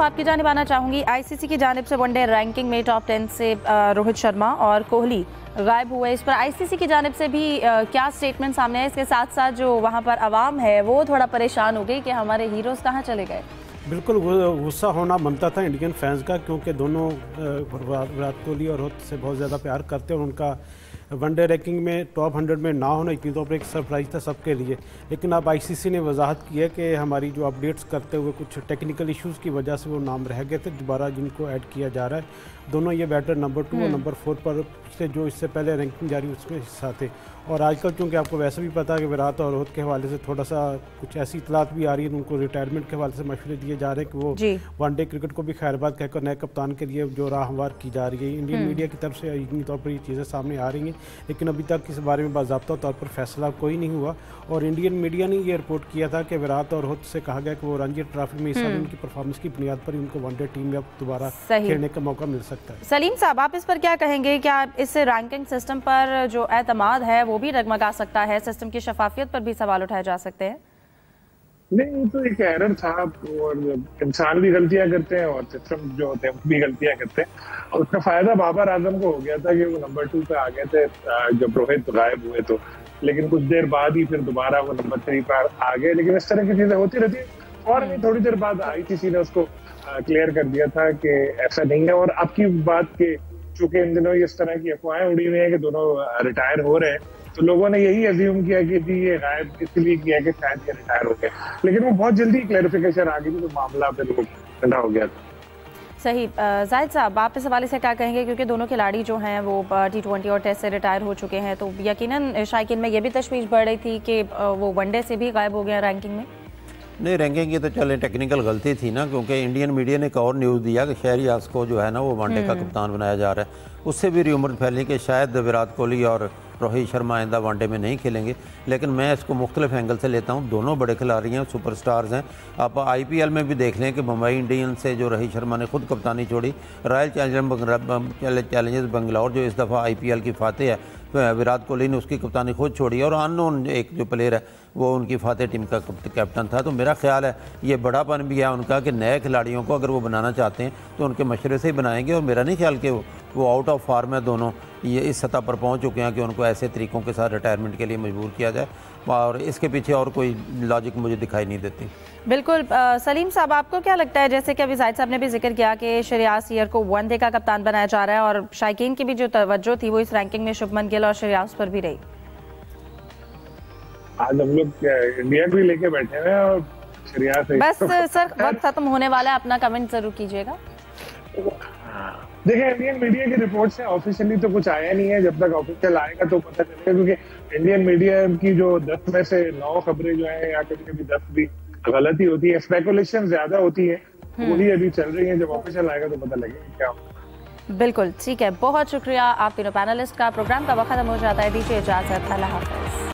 तरफ आपकी जानिब आना चाहूँगी। आईसीसी की जानिब से वनडे रैंकिंग में टॉप 10 से रोहित शर्मा और कोहली गायब हुए। इस पर आईसीसी की जानिब से भी क्या स्टेटमेंट सामने है? इसके साथ साथ जो वहाँ पर आवाम है वो थोड़ा परेशान हो गई कि हमारे हीरोज़ कहाँ चले गए। बिल्कुल गुस्सा होना बनता था इंडियन फैंस का, क्योंकि दोनों विराट कोहली और रोहित से बहुत ज़्यादा प्यार करते हैं और उनका वनडे रैंकिंग में टॉप 100 में ना होना इतनी तो एक सरप्राइज़ था सबके लिए। लेकिन अब आईसीसी ने वजाहत की है कि हमारी जो अपडेट्स करते हुए कुछ टेक्निकल इश्यूज़ की वजह से वो नाम रह गए थे, दोबारा जिनको ऐड किया जा रहा है। दोनों ये बैटर नंबर 2 और नंबर 4 पर पिछले जो इससे पहले रैंकिंग जारी उसमें हिस्सा थे। और आजकल चूँकि आपको वैसे भी पता है कि विराट और रोहित के हवाले से थोड़ा सा कुछ ऐसी इतलात भी आ रही है, उनको रिटायरमेंट के हवाले से मशवरे दिए जा रहे हैं कि वो वनडे क्रिकेट को भी खैरबाद कहकर नए कप्तान के लिए जो राह हमवार की जा रही है। इंडियन मीडिया की तरफ से यकीनी तौर पर ये चीज़ें सामने आ रही हैं, लेकिन अभी तक इस बारे में बाज़ाब्ता तौर पर फैसला कोई नहीं हुआ। और इंडियन मीडिया ने ये रिपोर्ट किया था कि विराट और रोहित से कहा गया कि वो रणजी ट्रॉफी में इस साल उनकी परफॉर्मेंस की बुनियाद पर ही उनको वनडे टीम में अब दोबारा खेलने का मौका मिल सकता है। सलीम साहब, आप इस पर क्या कहेंगे? क्या इससे रैंकिंग सिस्टम पर जो एतमाद है वो भी डगमगा सकता है? सिस्टम की शफाफियत पर भी सवाल उठाए जा सकते हैं? नहीं, तो एक एरर था और इंसान भी गलतियां करते हैं और सिस्टम जो होते हैं भी गलतियां करते हैं। और उसका फायदा बाबर आजम को हो गया था कि वो नंबर 2 पे आ गए थे जब रोहित गायब हुए तो, लेकिन कुछ देर बाद ही फिर दोबारा वो नंबर 3 पर आ गए। लेकिन इस तरह की चीजें होती रहती है और भी थोड़ी देर बाद आईसीसी ने उसको क्लियर कर दिया था कि ऐसा नहीं है। और आपकी बात के चूंकि इन दिनों इस तरह की अफवाहें उड़ी हुई है कि दोनों रिटायर हो रहे हैं, तो लोगों ने यही अज्यूम किया कि जी ये गायब इसलिए किया कि शायद ये रिटायर हो गए, लेकिन वो बहुत जल्दी क्लैरिफिकेशन आ गई थी तो मामला फिर वो ठंडा हो गया था। सही। जाहिद साहब, आप इस हवाले से क्या कहेंगे? क्योंकि दोनों खिलाड़ी जो हैं वो T20 और टेस्ट से रिटायर हो चुके हैं, तो यकीनन शायकीन में ये भी तशवीश बढ़ रही थी कि वो वनडे से भी गायब हो गया रैंकिंग में। नहीं, रैंकिंग की तो चले टेक्निकल गलती थी ना, क्योंकि इंडियन मीडिया ने एक और न्यूज़ दिया कि शहरियार को जो है ना वो वनडे का कप्तान बनाया जा रहा है। उससे भी र्यूमर फैली कि शायद विराट कोहली और रोहित शर्मा आइंदा वनडे में नहीं खेलेंगे। लेकिन मैं इसको मुख्तलिफ एंगल से लेता हूँ। दोनों बड़े खिलाड़ी हैं, सुपरस्टार्स हैं। आप IPL में भी देख लें कि मुंबई इंडियंस से जो रोहित शर्मा ने खुद कप्तानी छोड़ी, रॉयल चैलेंजर्स बेंगलौर जो इस दफ़ा IPL की फातेह है, विराट कोहली ने उसकी कप्तानी खुद छोड़ी और अननोन एक जो प्लेयर है वो उनकी फातेह टीम का कैप्टन था। तो मेरा ख्याल है ये बड़ापन भी है उनका कि नए खिलाड़ियों को अगर वो बनाना चाहते हैं तो उनके मशवरे से ही बनाएंगे। और मेरा नहीं ख्याल कि वो आउट ऑफ फॉर्म है, दोनों ये इस सतह पर पहुंच चुके हैं कि उनको ऐसे तरीक़ों के साथ रिटायरमेंट के लिए मजबूर किया जाए, और इसके पीछे और कोई लॉजिक मुझे दिखाई नहीं देती। बिल्कुल। सलीम साहब, आपको क्या लगता है, जैसे कि अभी जाहिद साहब ने भी जिक्र किया कि श्रेयास अय्यर को वनडे का कप्तान बनाया जा रहा है और शायकीन की भी जो तवज्जो थी वो इस रैंकिंग में शुभमन गिल और श्रेयास पर भी रही। आज हम लोग इंडिया को ही लेके बैठे हैं और श्रेयास बस सर वक्त खत्म होने वाला है, अपना कमेंट जरूर कीजिएगा। देखिए, इंडियन मीडिया की रिपोर्ट से ऑफिशियली तो कुछ आया नहीं है, जब तक ऑफिशियल आएगा तो पता चलेगा। क्योंकि इंडियन मीडिया की जो 10 में से 9 खबरें जो है या कभी कभी 10 भी गलत ही होती है, स्पेकुलेशन ज्यादा होती है, वही अभी चल रही है। जब ऑफिशियल आएगा तो पता लगेगा क्या। बिल्कुल ठीक है, बहुत शुक्रिया आप तीनों पैनलिस्ट का। प्रोग्राम का वक्त खत्म हो जाता है, दीजिए इजाजत, अल्लाह हाफिज।